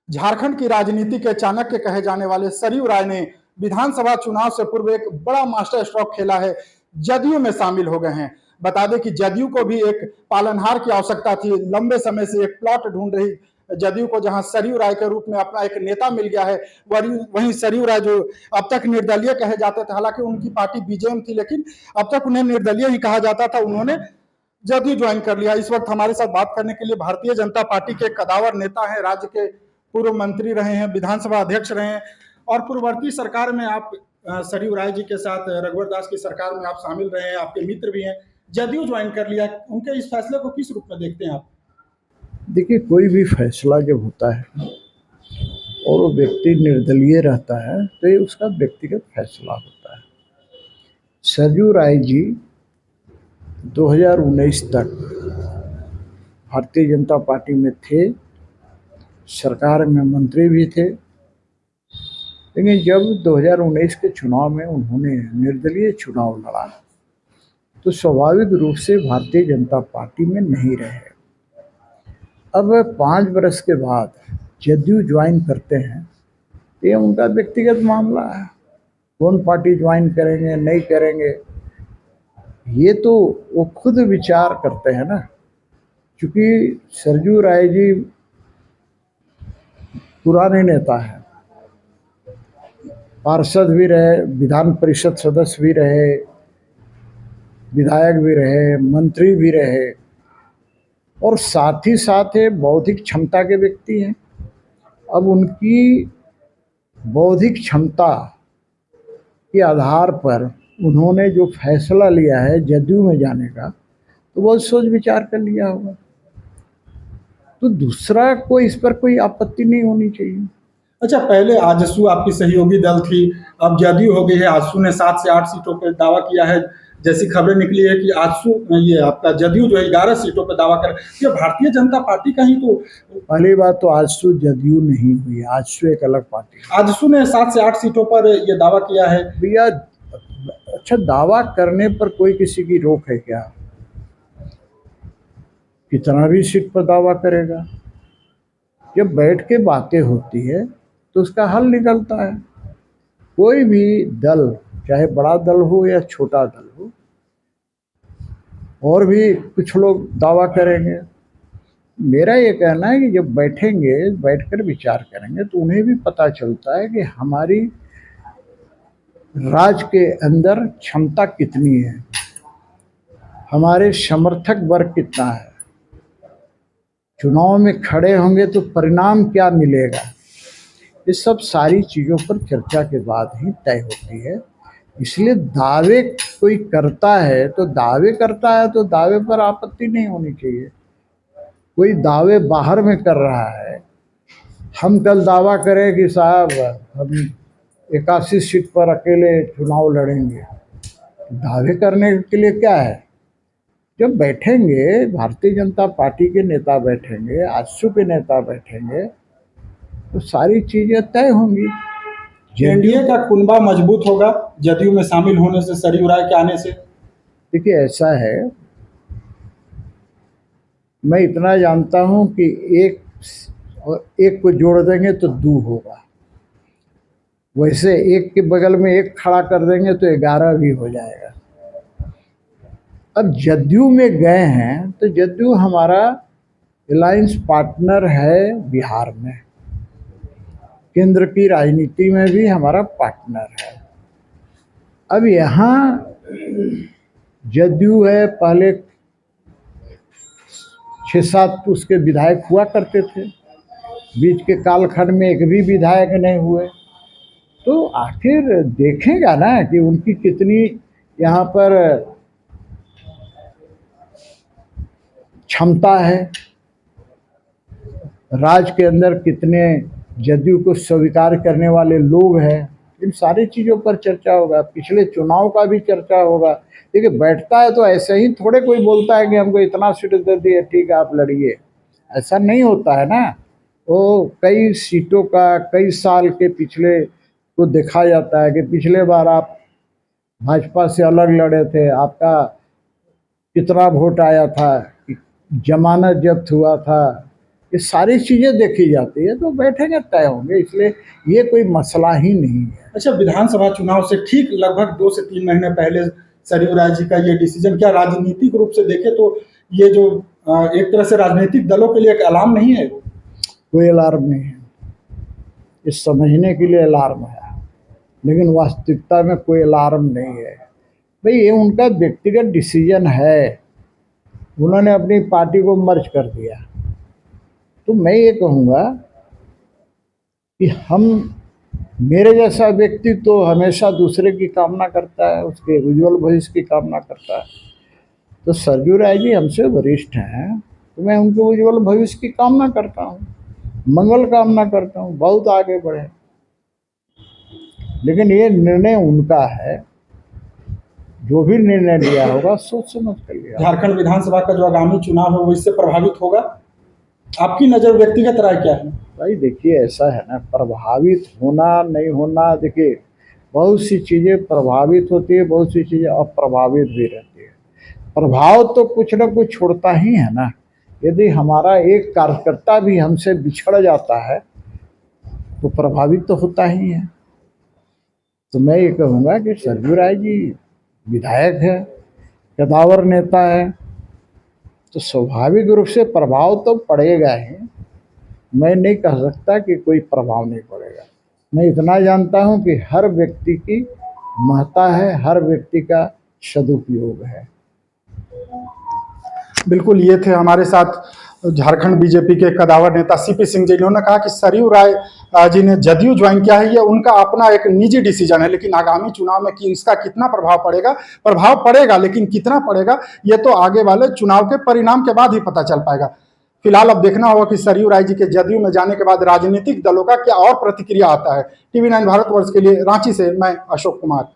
झारखंड की राजनीति के चाणक्य कहे जाने वाले सरयू राय ने विधानसभा चुनाव से पूर्व एक बड़ा मास्टर स्ट्रोक खेला है। जदयू में शामिल हो गए हैं। बता दें कि जदयू को भी एक पालनहार की आवश्यकता थी। लंबे समय से एक प्लॉट ढूंढ रही जदयू को जहां सरयू राय के रूप में अपना एक नेता मिल गया है। वहीं सरयू राय जो अब तक निर्दलीय कहे जाते थे, हालांकि उनकी पार्टी बीजेएम थी, लेकिन अब तक उन्हें निर्दलीय ही कहा जाता था, उन्होंने जदयू ज्वाइन कर लिया। इस वक्त हमारे साथ बात करने के लिए भारतीय जनता पार्टी के कदावर नेता हैं, राज्य के पूर्व मंत्री रहे हैं, विधानसभा अध्यक्ष रहे हैं और पूर्ववर्ती सरकार में आप सरयू राय जी के साथ रघुवर दास की सरकार में आप शामिल रहे हैं, आपके मित्र भी हैं। जदयू ज्वाइन कर लिया, उनके इस फैसले को किस रूप में देखते हैं आप? देखिए, कोई भी फैसला जब होता है और वो व्यक्ति निर्दलीय रहता है तो ये उसका व्यक्तिगत फैसला होता है। सरयू राय जी 2019 तक भारतीय जनता पार्टी में थे, सरकार में मंत्री भी थे, लेकिन जब 2019 के चुनाव में उन्होंने निर्दलीय चुनाव लड़ा तो स्वाभाविक रूप से भारतीय जनता पार्टी में नहीं रहे। अब 5 वर्ष के बाद जदयू ज्वाइन करते हैं, ये उनका व्यक्तिगत मामला है। कौन पार्टी ज्वाइन करेंगे नहीं करेंगे ये तो वो खुद विचार करते हैं ना। क्योंकि सरयू राय जी पुराने नेता हैं, पार्षद भी रहे, विधान परिषद सदस्य भी रहे, विधायक भी रहे, मंत्री भी रहे और साथ ही साथ बौद्धिक क्षमता के व्यक्ति हैं। अब उनकी बौद्धिक क्षमता के आधार पर उन्होंने जो फैसला लिया है जदयू में जाने का, तो बहुत सोच विचार कर लिया होगा। तो दूसरा कोई इस पर कोई आपत्ति नहीं होनी चाहिए। अच्छा, पहले आजसू आपकी सहयोगी दल थी, अब जदयू हो गई है। आजसू ने 7 से 8 सीटों पर दावा किया है। जैसी खबरें निकली है कि आजसू ये आपका जदयू जो है 11 सीटों पर दावा कर, ये भारतीय जनता पार्टी का ही तो। पहली बात तो आजसू जदयू नहीं हुई, आजसू एक अलग पार्टी है। आजसू ने 7 से 8 सीटों पर ये दावा किया है। भैया, अच्छा, दावा करने पर कोई किसी की रोक है क्या? कितना भी सीट पर दावा करेगा। जब बैठ के बातें होती है तो उसका हल निकलता है। कोई भी दल, चाहे बड़ा दल हो या छोटा दल हो, और भी कुछ लोग दावा करेंगे। मेरा ये कहना है कि जब बैठेंगे, बैठकर विचार करेंगे तो उन्हें भी पता चलता है कि हमारी राज्य के अंदर क्षमता कितनी है, हमारे समर्थक वर्ग कितना है, चुनाव में खड़े होंगे तो परिणाम क्या मिलेगा। इस सब सारी चीज़ों पर चर्चा के बाद ही तय होती है। इसलिए दावे कोई करता है तो दावे पर आपत्ति नहीं होनी चाहिए। कोई दावे बाहर में कर रहा है, हम कल दावा करें कि साहब हम 81 सीट पर अकेले चुनाव लड़ेंगे, दावे करने के लिए क्या है? जब बैठेंगे, भारतीय जनता पार्टी के नेता बैठेंगे, आजसू के नेता बैठेंगे, तो सारी चीज़ें तय होंगी। एनडीए का कुनबा मजबूत होगा जदयू में शामिल होने से, सरयू राय के आने से। देखिए, ऐसा है, मैं इतना जानता हूं कि एक को जोड़ देंगे तो 2 होगा, वैसे एक के बगल में एक खड़ा कर देंगे तो 11 भी हो जाएगा। अब जदयू में गए हैं तो जदयू हमारा अलायंस पार्टनर है बिहार में, केंद्र की राजनीति में भी हमारा पार्टनर है। अब यहाँ जदयू है, पहले 6-7 उसके विधायक हुआ करते थे, बीच के कालखंड में एक भी विधायक नहीं हुए। तो आखिर देखेगा ना कि उनकी कितनी यहाँ पर क्षमता है, राज्य के अंदर कितने जदयू को स्वीकार करने वाले लोग हैं। इन सारी चीज़ों पर चर्चा होगा, पिछले चुनाव का भी चर्चा होगा। देखिए, बैठता है तो ऐसे ही थोड़े कोई बोलता है कि हमको इतना सीट दे दिए, ठीक है आप लड़िए, ऐसा नहीं होता है ना। वो कई सीटों का, कई साल के पिछले को देखा जाता है कि पिछले बार आप भाजपा से अलग लड़े थे, आपका कितना वोट आया था, जमानत जब्त हुआ था, ये सारी चीज़ें देखी जाती है, तो बैठेंगे तय होंगे, इसलिए ये कोई मसला ही नहीं है। अच्छा, विधानसभा चुनाव से ठीक लगभग 2 से 3 महीने पहले सरयू राय जी का ये डिसीजन, क्या राजनीतिक रूप से देखे तो ये जो एक तरह से राजनीतिक दलों के लिए एक अलार्म नहीं है? कोई अलार्म नहीं है, इस समझने के लिए अलार्म है, लेकिन वास्तविकता में कोई अलार्म नहीं है। भाई ये उनका व्यक्तिगत डिसीजन है, उन्होंने अपनी पार्टी को मर्ज कर दिया। तो मैं ये कहूँगा कि मेरे जैसा व्यक्ति तो हमेशा दूसरे की कामना करता है, उसके उज्जवल भविष्य की कामना करता है। तो सरयू राय जी हमसे वरिष्ठ हैं, तो मैं उनके उज्जवल भविष्य की कामना करता हूँ, मंगल कामना करता हूँ, बहुत आगे बढ़े। लेकिन ये निर्णय उनका है, जो भी निर्णय लिया होगा सोच समझ कर लिया। झारखंड विधानसभा का जो आगामी चुनाव है वो इससे प्रभावित होगा? आपकी नज़र व्यक्तिगत राय क्या है? भाई देखिए, ऐसा है ना, प्रभावित होना नहीं होना, देखिए बहुत सी चीज़ें प्रभावित होती है, बहुत सी चीज़ें अप्रभावित भी रहती है। प्रभाव तो कुछ ना कुछ छोड़ता ही है ना। यदि हमारा एक कार्यकर्ता भी हमसे बिछड़ जाता है तो प्रभावित तो होता ही है। तो मैं ये कहूँगा कि सरयू राय जी विधायक है, कदावर नेता है, तो स्वाभाविक रूप से प्रभाव तो पड़ेगा ही। मैं नहीं कह सकता कि कोई प्रभाव नहीं पड़ेगा। मैं इतना जानता हूँ कि हर व्यक्ति की महत्ता है, हर व्यक्ति का सदुपयोग है। बिल्कुल, ये थे हमारे साथ झारखंड बीजेपी के कदावर नेता सीपी सिंह जी। इन्होंने कहा कि सरयू राय जी ने जदयू ज्वाइन किया है, ये उनका अपना एक निजी डिसीजन है, लेकिन आगामी चुनाव में कि इसका कितना प्रभाव पड़ेगा, प्रभाव पड़ेगा, लेकिन कितना पड़ेगा ये तो आगे वाले चुनाव के परिणाम के बाद ही पता चल पाएगा। फिलहाल अब देखना होगा कि सरयू राय जी के जदयू में जाने के बाद राजनीतिक दलों का क्या और प्रतिक्रिया आता है। TV9 भारतवर्ष के लिए रांची से मैं अशोक कुमार।